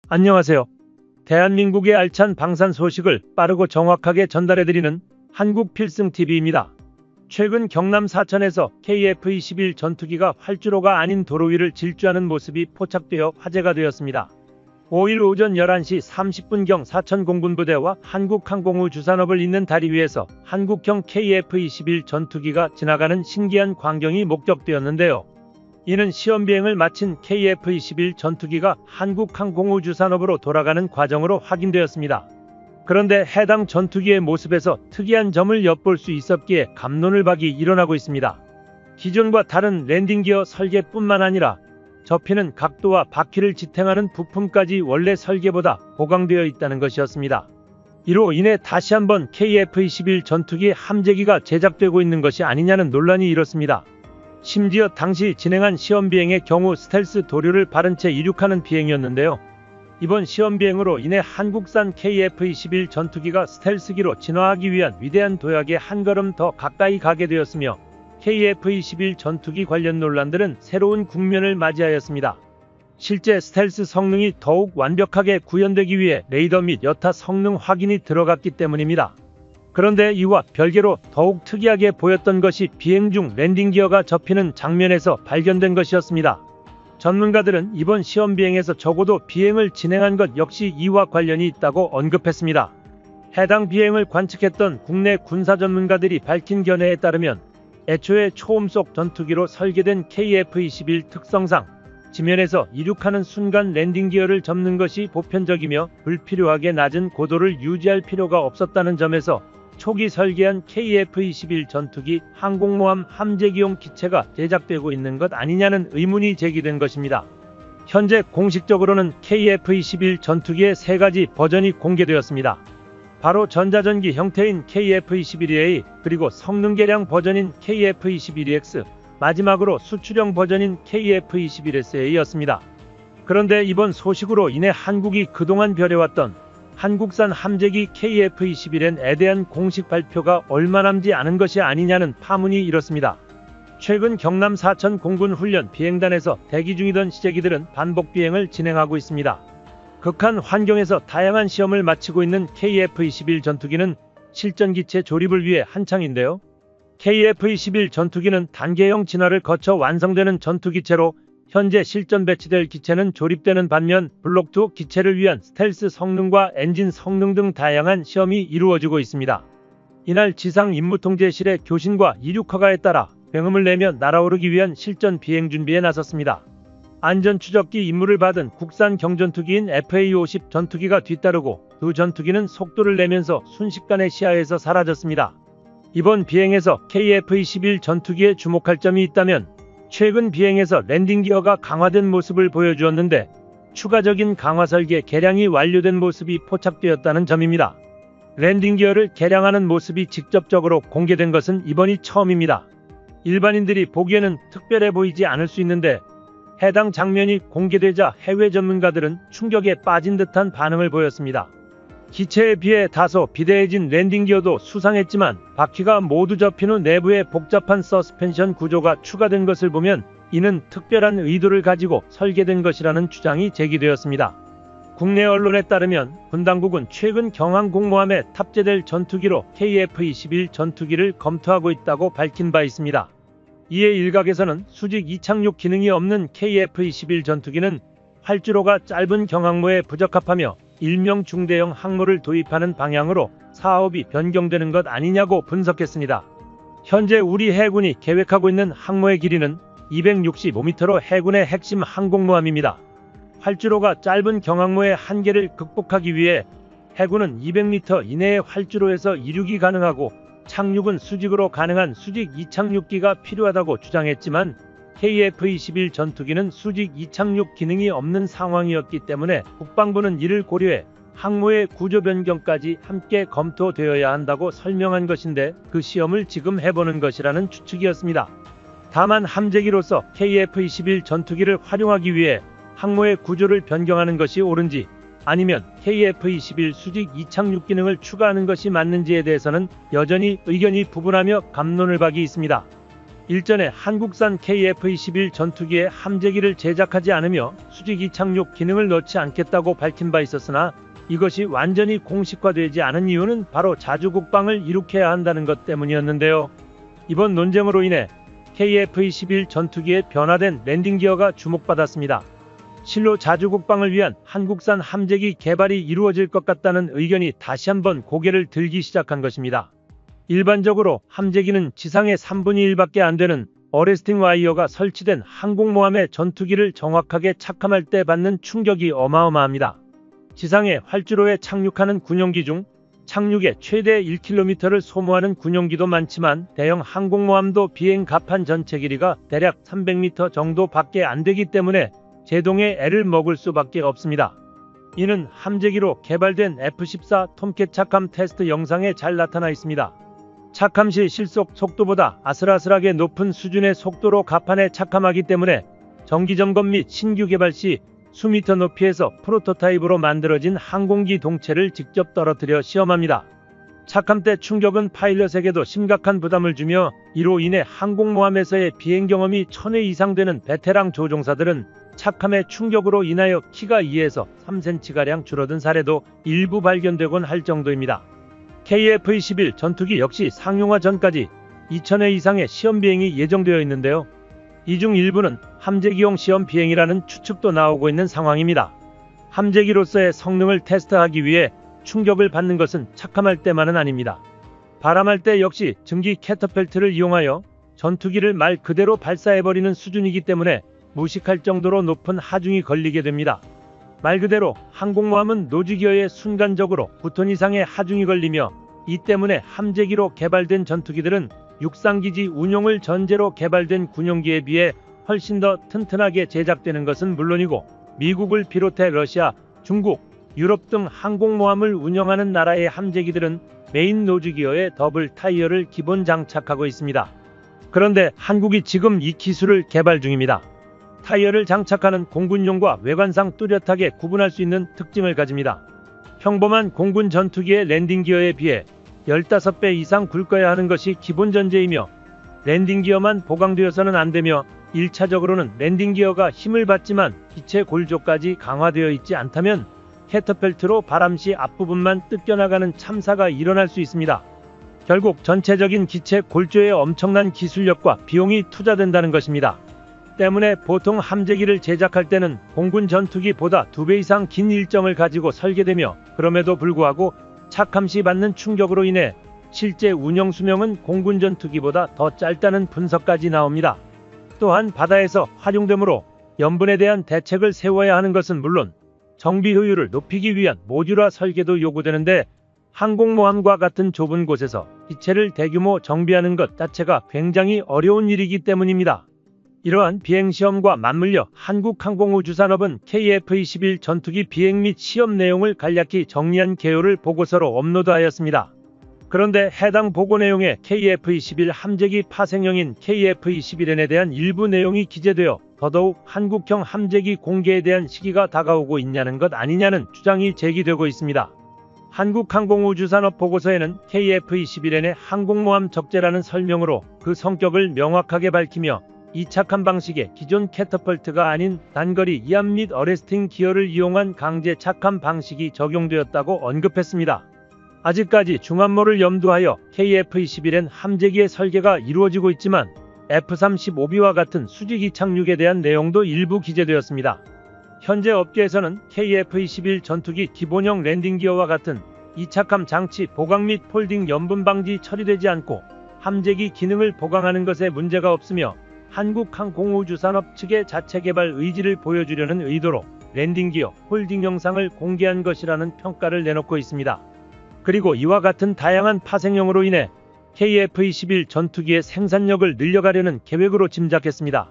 안녕하세요. 대한민국의 알찬 방산 소식을 빠르고 정확하게 전달해드리는 한국필승TV입니다. 최근 경남 사천에서 KF-21 전투기가 활주로가 아닌 도로 위를 질주하는 모습이 포착되어 화제가 되었습니다. 5일 오전 11시 30분경 사천 공군부대와 한국항공우 주산업을 잇는 다리 위에서 한국형 KF-21 전투기가 지나가는 신기한 광경이 목격되었는데요. 이는 시험비행을 마친 KF-21 전투기가 한국항공우 주산업으로 돌아가는 과정으로 확인되었습니다. 그런데 해당 전투기의 모습에서 특이한 점을 엿볼 수 있었기에 갑론을박이 일어나고 있습니다. 기존과 다른 랜딩기어 설계뿐만 아니라 접히는 각도와 바퀴를 지탱하는 부품까지 원래 설계보다 보강되어 있다는 것이었습니다. 이로 인해 다시 한번 KF-21 전투기 함재기가 제작되고 있는 것이 아니냐는 논란이 일었습니다. 심지어 당시 진행한 시험비행의 경우 스텔스 도료를 바른 채 이륙하는 비행이었는데요. 이번 시험비행으로 인해 한국산 KF-21 전투기가 스텔스기로 진화하기 위한 위대한 도약에 한 걸음 더 가까이 가게 되었으며 KF-21 전투기 관련 논란들은 새로운 국면을 맞이하였습니다. 실제 스텔스 성능이 더욱 완벽하게 구현되기 위해 레이더 및 여타 성능 확인이 들어갔기 때문입니다. 그런데 이와 별개로 더욱 특이하게 보였던 것이 비행 중 랜딩 기어가 접히는 장면에서 발견된 것이었습니다. 전문가들은 이번 시험 비행에서 적어도 비행을 진행한 것 역시 이와 관련이 있다고 언급했습니다. 해당 비행을 관측했던 국내 군사 전문가들이 밝힌 견해에 따르면 애초에 초음속 전투기로 설계된 KF-21 특성상 지면에서 이륙하는 순간 랜딩 기어를 접는 것이 보편적이며 불필요하게 낮은 고도를 유지할 필요가 없었다는 점에서 초기 설계한 KF-21 전투기 항공모함 함재기용 기체가 제작되고 있는 것 아니냐는 의문이 제기된 것입니다. 현재 공식적으로는 KF-21 전투기의 세 가지 버전이 공개되었습니다. 바로 전자전기 형태인 KF-21A, 그리고 성능 개량 버전인 KF-21EX, 마지막으로 수출형 버전인 KF-21SA였습니다. 그런데 이번 소식으로 인해 한국이 그동안 벼려왔던 한국산 함재기 KF-21N에 대한 공식 발표가 얼마 남지 않은 것이 아니냐는 파문이 일었습니다. 최근 경남 사천 공군 훈련 비행단에서 대기 중이던 시제기들은 반복 비행을 진행하고 있습니다. 극한 환경에서 다양한 시험을 마치고 있는 KF-21 전투기는 실전기체 조립을 위해 한창인데요. KF-21 전투기는 단계형 진화를 거쳐 완성되는 전투기체로 현재 실전 배치될 기체는 조립되는 반면 블록2 기체를 위한 스텔스 성능과 엔진 성능 등 다양한 시험이 이루어지고 있습니다. 이날 지상 임무통제실의 교신과 이륙허가에 따라 병음을 내며 날아오르기 위한 실전 비행 준비에 나섰습니다. 안전추적기 임무를 받은 국산 경전투기인 FA-50 전투기가 뒤따르고 두 전투기는 속도를 내면서 순식간에 시야에서 사라졌습니다. 이번 비행에서 KF-21 전투기에 주목할 점이 있다면 최근 비행에서 랜딩 기어가 강화된 모습을 보여주었는데 추가적인 강화 설계 개량이 완료된 모습이 포착되었다는 점입니다. 랜딩 기어를 개량하는 모습이 직접적으로 공개된 것은 이번이 처음입니다. 일반인들이 보기에는 특별해 보이지 않을 수 있는데 해당 장면이 공개되자 해외 전문가들은 충격에 빠진 듯한 반응을 보였습니다. 기체에 비해 다소 비대해진 랜딩 기어도 수상했지만 바퀴가 모두 접힌 후 내부에 복잡한 서스펜션 구조가 추가된 것을 보면 이는 특별한 의도를 가지고 설계된 것이라는 주장이 제기되었습니다. 국내 언론에 따르면 군 당국은 최근 경항공모함에 탑재될 전투기로 KF-21 전투기를 검토하고 있다고 밝힌 바 있습니다. 이에 일각에서는 수직 이착륙 기능이 없는 KF-21 전투기는 활주로가 짧은 경항모에 부적합하며 일명 중대형 항모를 도입하는 방향으로 사업이 변경되는 것 아니냐고 분석했습니다. 현재 우리 해군이 계획하고 있는 항모의 길이는 265m로 해군의 핵심 항공모함입니다. 활주로가 짧은 경항모의 한계를 극복하기 위해 해군은 200m 이내의 활주로에서 이륙이 가능하고 착륙은 수직으로 가능한 수직 이착륙기가 필요하다고 주장했지만 KF-21 전투기는 수직 이착륙 기능이 없는 상황이었기 때문에 국방부는 이를 고려해 항모의 구조 변경까지 함께 검토되어야 한다고 설명한 것인데 그 시험을 지금 해보는 것이라는 추측이었습니다. 다만 함재기로서 KF-21 전투기를 활용하기 위해 항모의 구조를 변경하는 것이 옳은지 아니면 KF-21 수직 이착륙 기능을 추가하는 것이 맞는지에 대해서는 여전히 의견이 부분하며 갑론을박이 있습니다. 일전에 한국산 KF-21 전투기에 함재기를 제작하지 않으며 수직 이착륙 기능을 넣지 않겠다고 밝힌 바 있었으나 이것이 완전히 공식화되지 않은 이유는 바로 자주국방을 이룩해야 한다는 것 때문이었는데요. 이번 논쟁으로 인해 KF-21 전투기의 변화된 랜딩 기어가 주목받았습니다. 실로 자주국방을 위한 한국산 함재기 개발이 이루어질 것 같다는 의견이 다시 한번 고개를 들기 시작한 것입니다. 일반적으로 함재기는 지상의 3분의 1밖에 안 되는 어레스팅 와이어가 설치된 항공모함의 전투기를 정확하게 착함할 때 받는 충격이 어마어마합니다. 지상의 활주로에 착륙하는 군용기 중 착륙에 최대 1km를 소모하는 군용기도 많지만 대형 항공모함도 비행 갑판 전체 길이가 대략 300m 정도밖에 안 되기 때문에 제동에 애를 먹을 수밖에 없습니다. 이는 함재기로 개발된 F-14 톰캣 착함 테스트 영상에 잘 나타나 있습니다. 착함 시 실속 속도보다 아슬아슬하게 높은 수준의 속도로 갑판에 착함하기 때문에 정기점검 및 신규 개발 시 수미터 높이에서 프로토타입으로 만들어진 항공기 동체를 직접 떨어뜨려 시험합니다. 착함 때 충격은 파일럿에게도 심각한 부담을 주며 이로 인해 항공모함에서의 비행 경험이 1000회 이상 되는 베테랑 조종사들은 착함의 충격으로 인하여 키가 2에서 3cm가량 줄어든 사례도 일부 발견되곤 할 정도입니다. KF-21 전투기 역시 상용화 전까지 2000회 이상의 시험 비행이 예정되어 있는데요. 이 중 일부는 함재기용 시험 비행이라는 추측도 나오고 있는 상황입니다. 함재기로서의 성능을 테스트하기 위해 충격을 받는 것은 착함할 때만은 아닙니다. 바람할 때 역시 증기 캐터펠트를 이용하여 전투기를 말 그대로 발사해버리는 수준이기 때문에 무식할 정도로 높은 하중이 걸리게 됩니다. 말 그대로 항공모함은 노즈기어에 순간적으로 9톤 이상의 하중이 걸리며 이 때문에 함재기로 개발된 전투기들은 육상기지 운용을 전제로 개발된 군용기에 비해 훨씬 더 튼튼하게 제작되는 것은 물론이고 미국을 비롯해 러시아, 중국, 유럽 등 항공모함을 운영하는 나라의 함재기들은 메인 노즈기어에 더블 타이어를 기본 장착하고 있습니다. 그런데 한국이 지금 이 기술을 개발 중입니다. 타이어를 장착하는 공군용과 외관상 뚜렷하게 구분할 수 있는 특징을 가집니다. 평범한 공군 전투기의 랜딩 기어에 비해 15배 이상 굵어야 하는 것이 기본 전제이며 랜딩 기어만 보강되어서는 안되며 1차적으로는 랜딩 기어가 힘을 받지만 기체 골조까지 강화되어 있지 않다면 캐터펠트로 바람시 앞부분만 뜯겨나가는 참사가 일어날 수 있습니다. 결국 전체적인 기체 골조에 엄청난 기술력과 비용이 투자된다는 것입니다. 때문에 보통 함재기를 제작할 때는 공군 전투기보다 2배 이상 긴 일정을 가지고 설계되며 그럼에도 불구하고 착함 시 받는 충격으로 인해 실제 운영 수명은 공군 전투기보다 더 짧다는 분석까지 나옵니다. 또한 바다에서 활용되므로 염분에 대한 대책을 세워야 하는 것은 물론 정비 효율을 높이기 위한 모듈화 설계도 요구되는데 항공모함과 같은 좁은 곳에서 기체를 대규모 정비하는 것 자체가 굉장히 어려운 일이기 때문입니다. 이러한 비행시험과 맞물려 한국항공우주산업은 KF-21 전투기 비행 및 시험 내용을 간략히 정리한 개요를 보고서로 업로드하였습니다. 그런데 해당 보고 내용에 KF-21 함재기 파생형인 KF-21N에 대한 일부 내용이 기재되어 더더욱 한국형 함재기 공개에 대한 시기가 다가오고 있냐는 것 아니냐는 주장이 제기되고 있습니다. 한국항공우주산업 보고서에는 KF-21N의 항공모함 적재라는 설명으로 그 성격을 명확하게 밝히며 이 착함 방식의 기존 캐터펄트가 아닌 단거리 이암 및 어레스팅 기어를 이용한 강제 착함 방식이 적용되었다고 언급했습니다. 아직까지 중함모를 염두하여 KF-21N 함재기의 설계가 이루어지고 있지만 F-35B와 같은 수직 이착륙에 대한 내용도 일부 기재되었습니다. 현재 업계에서는 KF-21 전투기 기본형 랜딩 기어와 같은 이착함 장치 보강 및 폴딩 염분 방지 처리되지 않고 함재기 기능을 보강하는 것에 문제가 없으며 한국항공우주산업 측의 자체 개발 의지를 보여주려는 의도로 랜딩 기어, 폴딩 영상을 공개한 것이라는 평가를 내놓고 있습니다. 그리고 이와 같은 다양한 파생형으로 인해 KF-21 전투기의 생산력을 늘려가려는 계획으로 짐작했습니다.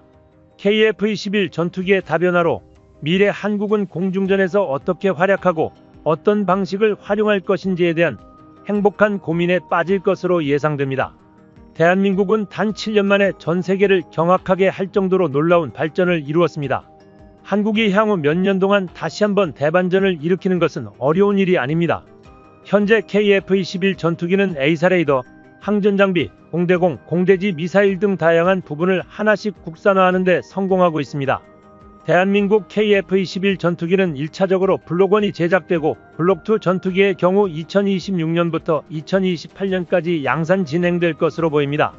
KF-21 전투기의 다변화로 미래 한국은 공중전에서 어떻게 활약하고 어떤 방식을 활용할 것인지에 대한 행복한 고민에 빠질 것으로 예상됩니다. 대한민국은 단 7년 만에 전 세계를 경악하게 할 정도로 놀라운 발전을 이루었습니다. 한국이 향후 몇 년 동안 다시 한번 대반전을 일으키는 것은 어려운 일이 아닙니다. 현재 KF-21 전투기는 A사 레이더, 항전장비, 공대공, 공대지 미사일 등 다양한 부분을 하나씩 국산화하는 데 성공하고 있습니다. 대한민국 KF-21 전투기는 1차적으로 블록1이 제작되고 블록2 전투기의 경우 2026년부터 2028년까지 양산 진행될 것으로 보입니다.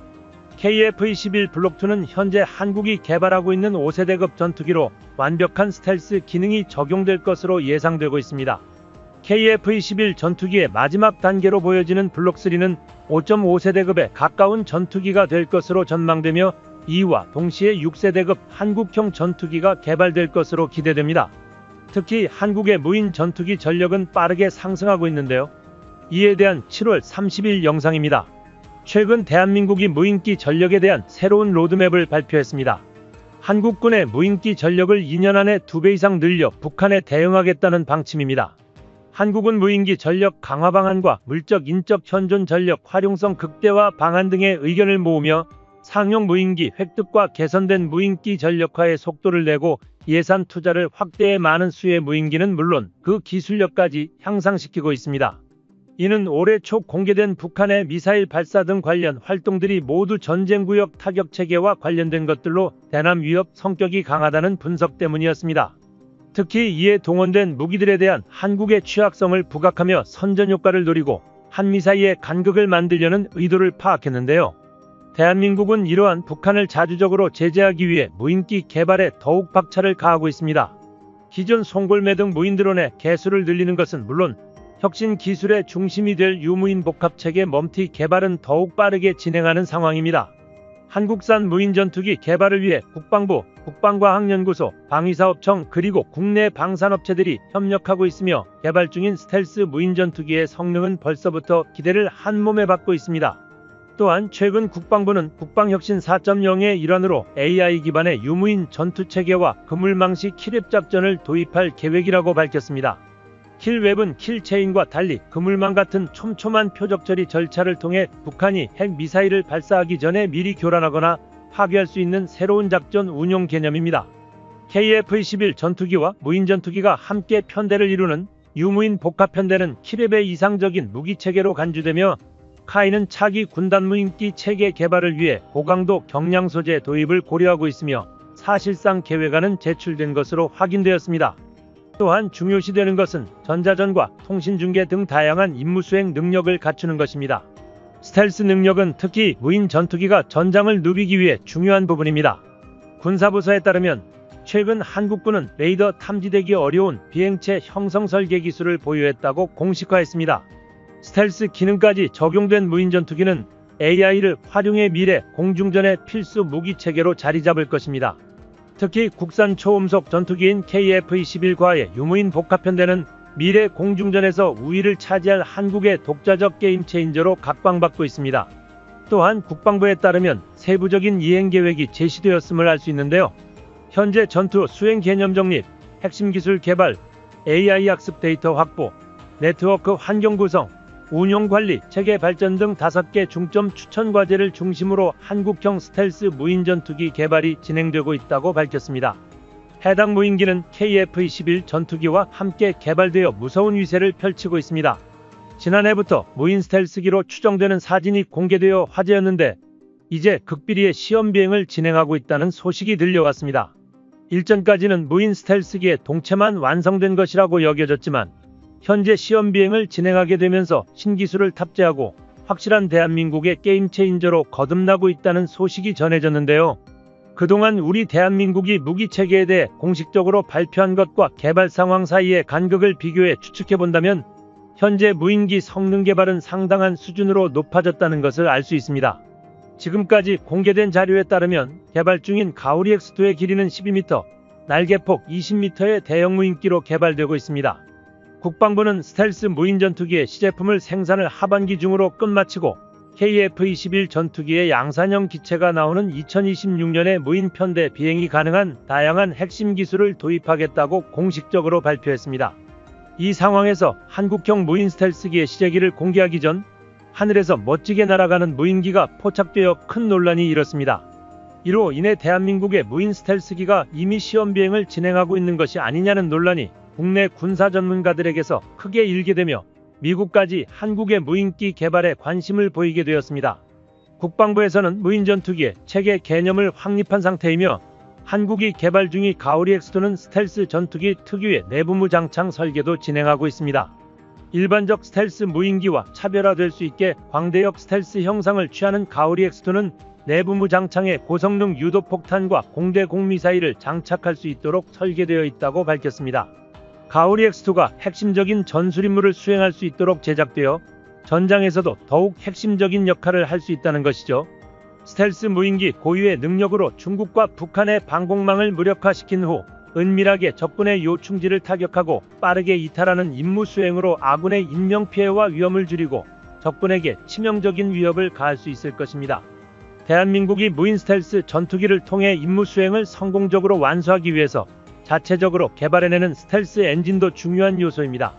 KF-21 블록2는 현재 한국이 개발하고 있는 5세대급 전투기로 완벽한 스텔스 기능이 적용될 것으로 예상되고 있습니다. KF-21 전투기의 마지막 단계로 보여지는 블록3는 5.5세대급에 가까운 전투기가 될 것으로 전망되며 이와 동시에 6세대급 한국형 전투기가 개발될 것으로 기대됩니다. 특히 한국의 무인 전투기 전력은 빠르게 상승하고 있는데요. 이에 대한 7월 30일 영상입니다. 최근 대한민국이 무인기 전력에 대한 새로운 로드맵을 발표했습니다. 한국군의 무인기 전력을 2년 안에 2배 이상 늘려 북한에 대응하겠다는 방침입니다. 한국은 무인기 전력 강화 방안과 물적 인적 현존 전력 활용성 극대화 방안 등의 의견을 모으며 상용 무인기 획득과 개선된 무인기 전력화에 속도를 내고 예산 투자를 확대해 많은 수의 무인기는 물론 그 기술력까지 향상시키고 있습니다. 이는 올해 초 공개된 북한의 미사일 발사 등 관련 활동들이 모두 전쟁구역 타격체계와 관련된 것들로 대남 위협 성격이 강하다는 분석 때문이었습니다. 특히 이에 동원된 무기들에 대한 한국의 취약성을 부각하며 선전효과를 노리고 한미사이의 간극을 만들려는 의도를 파악했는데요. 대한민국은 이러한 북한을 자주적으로 제재하기 위해 무인기 개발에 더욱 박차를 가하고 있습니다. 기존 송골매 등 무인드론의 개수를 늘리는 것은 물론 혁신 기술의 중심이 될 유무인 복합체계 멈티 개발은 더욱 빠르게 진행하는 상황입니다. 한국산 무인 전투기 개발을 위해 국방부, 국방과학연구소, 방위사업청 그리고 국내 방산업체들이 협력하고 있으며 개발 중인 스텔스 무인 전투기의 성능은 벌써부터 기대를 한몸에 받고 있습니다. 또한 최근 국방부는 국방혁신 4.0의 일환으로 AI 기반의 유무인 전투체계와 그물망시 킬웹 작전을 도입할 계획이라고 밝혔습니다. 킬웹은 킬체인과 달리 그물망 같은 촘촘한 표적 처리 절차를 통해 북한이 핵 미사일을 발사하기 전에 미리 교란하거나 파괴할 수 있는 새로운 작전 운용 개념입니다. KF-21 전투기와 무인 전투기가 함께 편대를 이루는 유무인 복합편대는 킬웹의 이상적인 무기체계로 간주되며 카이는 차기 군단 무인기 체계 개발을 위해 고강도 경량 소재 도입을 고려하고 있으며 사실상 계획안은 제출된 것으로 확인되었습니다. 또한 중요시되는 것은 전자전과 통신중계 등 다양한 임무수행 능력을 갖추는 것입니다. 스텔스 능력은 특히 무인 전투기가 전장을 누비기 위해 중요한 부분입니다. 군사부서에 따르면 최근 한국군은 레이더 탐지되기 어려운 비행체 형성 설계 기술을 보유했다고 공식화했습니다. 스텔스 기능까지 적용된 무인 전투기는 AI를 활용해 미래 공중전의 필수 무기체계로 자리 잡을 것입니다. 특히 국산 초음속 전투기인 KF-21과의 유무인 복합편대는 미래 공중전에서 우위를 차지할 한국의 독자적 게임 체인저로 각광받고 있습니다. 또한 국방부에 따르면 세부적인 이행 계획이 제시되었음을 알 수 있는데요. 현재 전투 수행 개념 정립, 핵심 기술 개발, AI 학습 데이터 확보, 네트워크 환경 구성, 운용 관리, 체계 발전 등 5개 중점 추천 과제를 중심으로 한국형 스텔스 무인 전투기 개발이 진행되고 있다고 밝혔습니다. 해당 무인기는 KF-21 전투기와 함께 개발되어 무서운 위세를 펼치고 있습니다. 지난해부터 무인 스텔스기로 추정되는 사진이 공개되어 화제였는데 이제 극비리의 시험 비행을 진행하고 있다는 소식이 들려왔습니다. 일전까지는 무인 스텔스기의 동체만 완성된 것이라고 여겨졌지만 현재 시험 비행을 진행하게 되면서 신기술을 탑재하고 확실한 대한민국의 게임 체인저로 거듭나고 있다는 소식이 전해졌는데요. 그동안 우리 대한민국이 무기체계에 대해 공식적으로 발표한 것과 개발 상황 사이의 간극을 비교해 추측해본다면 현재 무인기 성능 개발은 상당한 수준으로 높아졌다는 것을 알 수 있습니다. 지금까지 공개된 자료에 따르면 개발 중인 가오리 X2의 길이는 12m, 날개폭 20m의 대형 무인기로 개발되고 있습니다. 국방부는 스텔스 무인 전투기의 시제품을 생산을 하반기 중으로 끝마치고 KF-21 전투기의 양산형 기체가 나오는 2026년에 무인 편대 비행이 가능한 다양한 핵심 기술을 도입하겠다고 공식적으로 발표했습니다. 이 상황에서 한국형 무인 스텔스기의 시제기를 공개하기 전 하늘에서 멋지게 날아가는 무인기가 포착되어 큰 논란이 일었습니다. 이로 인해 대한민국의 무인 스텔스기가 이미 시험 비행을 진행하고 있는 것이 아니냐는 논란이 국내 군사 전문가들에게서 크게 일게 되며 미국까지 한국의 무인기 개발에 관심을 보이게 되었습니다. 국방부에서는 무인전투기의 체계 개념을 확립한 상태이며 한국이 개발 중인 가오리 X2는 스텔스 전투기 특유의 내부무 장창 설계도 진행하고 있습니다. 일반적 스텔스 무인기와 차별화될 수 있게 광대역 스텔스 형상을 취하는 가오리 X2는 내부무 장창에 고성능 유도폭탄과 공대공 미사일을 장착할 수 있도록 설계되어 있다고 밝혔습니다. 가오리 X2가 핵심적인 전술 임무를 수행할 수 있도록 제작되어 전장에서도 더욱 핵심적인 역할을 할 수 있다는 것이죠. 스텔스 무인기 고유의 능력으로 중국과 북한의 방공망을 무력화시킨 후 은밀하게 적군의 요충지를 타격하고 빠르게 이탈하는 임무 수행으로 아군의 인명피해와 위험을 줄이고 적군에게 치명적인 위협을 가할 수 있을 것입니다. 대한민국이 무인 스텔스 전투기를 통해 임무 수행을 성공적으로 완수하기 위해서 자체적으로 개발해내는 스텔스 엔진도 중요한 요소입니다.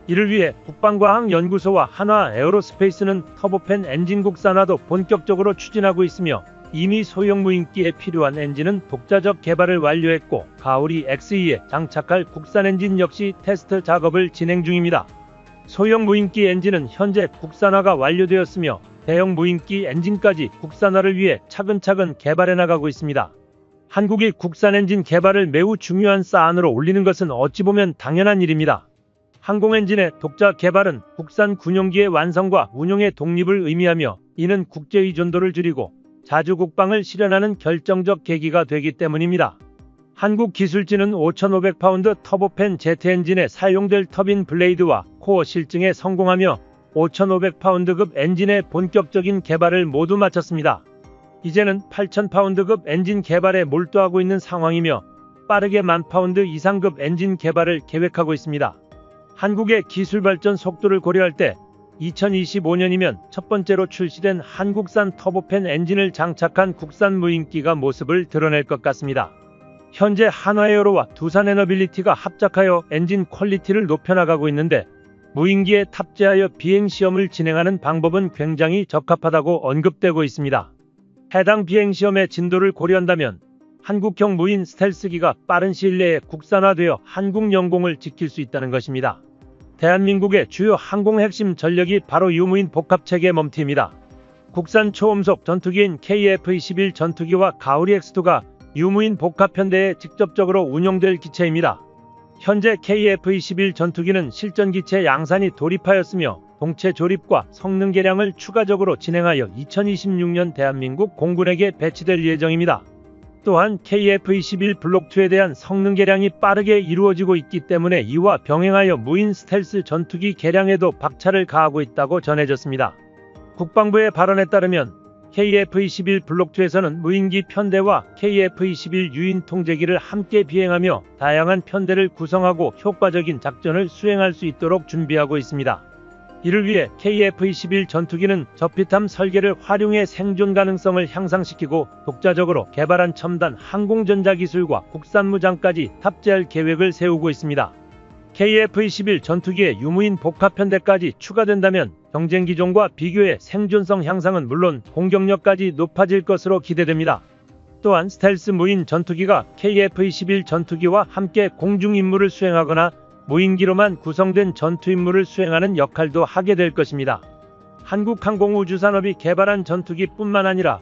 이를 위해 국방과학연구소와 한화에어로스페이스는 터보팬 엔진 국산화도 본격적으로 추진하고 있으며 이미 소형 무인기에 필요한 엔진은 독자적 개발을 완료했고 가오리 X2에 장착할 국산 엔진 역시 테스트 작업을 진행 중입니다. 소형 무인기 엔진은 현재 국산화가 완료되었으며 대형 무인기 엔진까지 국산화를 위해 차근차근 개발해 나가고 있습니다. 한국이 국산 엔진 개발을 매우 중요한 사안으로 올리는 것은 어찌 보면 당연한 일입니다. 항공엔진의 독자 개발은 국산 군용기의 완성과 운용의 독립을 의미하며 이는 국제 의존도를 줄이고 자주 국방을 실현하는 결정적 계기가 되기 때문입니다. 한국 기술진은 5,500파운드 터보팬 제트 엔진에 사용될 터빈 블레이드와 코어 실증에 성공하며 5,500파운드급 엔진의 본격적인 개발을 모두 마쳤습니다. 이제는 8,000파운드급 엔진 개발에 몰두하고 있는 상황이며 빠르게 10,000파운드 이상급 엔진 개발을 계획하고 있습니다. 한국의 기술 발전 속도를 고려할 때 2025년이면 첫 번째로 출시된 한국산 터보팬 엔진을 장착한 국산 무인기가 모습을 드러낼 것 같습니다. 현재 한화에어로와 두산에너빌리티가 합작하여 엔진 퀄리티를 높여나가고 있는데 무인기에 탑재하여 비행시험을 진행하는 방법은 굉장히 적합하다고 언급되고 있습니다. 해당 비행시험의 진도를 고려한다면 한국형 무인 스텔스기가 빠른 시일 내에 국산화되어 한국 영공을 지킬 수 있다는 것입니다. 대한민국의 주요 항공 핵심 전력이 바로 유무인 복합체계 멈티입니다. 국산 초음속 전투기인 KF-21 전투기와 가오리 X2가 유무인 복합편대에 직접적으로 운용될 기체입니다. 현재 KF-21 전투기는 실전기체 양산이 돌입하였으며 동체 조립과 성능 개량을 추가적으로 진행하여 2026년 대한민국 공군에게 배치될 예정입니다. 또한 KF-21 블록2에 대한 성능 개량이 빠르게 이루어지고 있기 때문에 이와 병행하여 무인 스텔스 전투기 개량에도 박차를 가하고 있다고 전해졌습니다. 국방부의 발언에 따르면 KF-21 블록2에서는 무인기 편대와 KF-21 유인 통제기를 함께 비행하며 다양한 편대를 구성하고 효과적인 작전을 수행할 수 있도록 준비하고 있습니다. 이를 위해 KF-21 전투기는 저피탐 설계를 활용해 생존 가능성을 향상시키고 독자적으로 개발한 첨단 항공전자기술과 국산 무장까지 탑재할 계획을 세우고 있습니다. KF-21 전투기의 유무인 복합편대까지 추가된다면 경쟁기종과 비교해 생존성 향상은 물론 공격력까지 높아질 것으로 기대됩니다. 또한 스텔스 무인 전투기가 KF-21 전투기와 함께 공중 임무를 수행하거나 무인기로만 구성된 전투 임무를 수행하는 역할도 하게 될 것입니다. 한국항공우주산업이 개발한 전투기뿐만 아니라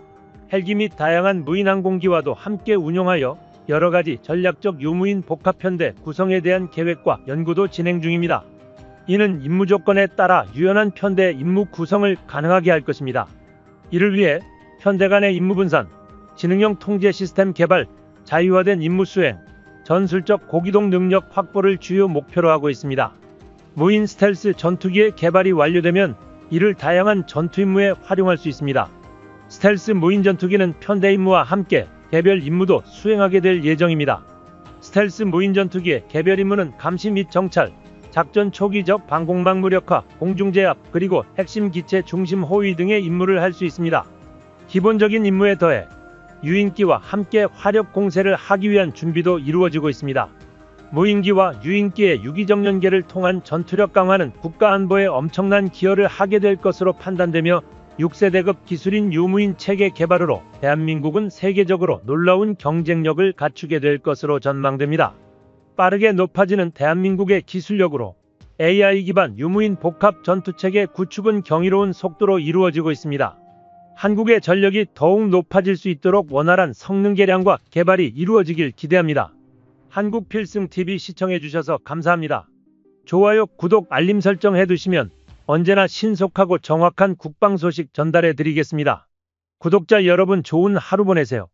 헬기 및 다양한 무인항공기와도 함께 운용하여 여러가지 전략적 유무인 복합편대 구성에 대한 계획과 연구도 진행 중입니다. 이는 임무 조건에 따라 유연한 편대 임무 구성을 가능하게 할 것입니다. 이를 위해 편대 간의 임무 분산, 지능형 통제 시스템 개발, 자유화된 임무 수행, 전술적 고기동 능력 확보를 주요 목표로 하고 있습니다. 무인 스텔스 전투기의 개발이 완료되면 이를 다양한 전투 임무에 활용할 수 있습니다. 스텔스 무인 전투기는 편대 임무와 함께 개별 임무도 수행하게 될 예정입니다. 스텔스 무인 전투기의 개별 임무는 감시 및 정찰, 작전 초기적 방공망 무력화, 공중제압, 그리고 핵심 기체 중심 호위 등의 임무를 할 수 있습니다. 기본적인 임무에 더해 유인기와 함께 화력 공세를 하기 위한 준비도 이루어지고 있습니다. 무인기와 유인기의 유기적 연계를 통한 전투력 강화는 국가 안보에 엄청난 기여를 하게 될 것으로 판단되며 6세대급 기술인 유무인 체계 개발으로 대한민국은 세계적으로 놀라운 경쟁력을 갖추게 될 것으로 전망됩니다. 빠르게 높아지는 대한민국의 기술력으로 AI 기반 유무인 복합 전투체계 구축은 경이로운 속도로 이루어지고 있습니다. 한국의 전력이 더욱 높아질 수 있도록 원활한 성능 개량과 개발이 이루어지길 기대합니다. 한국필승TV 시청해주셔서 감사합니다. 좋아요, 구독, 알림 설정 해두시면 언제나 신속하고 정확한 국방 소식 전달해드리겠습니다. 구독자 여러분 좋은 하루 보내세요.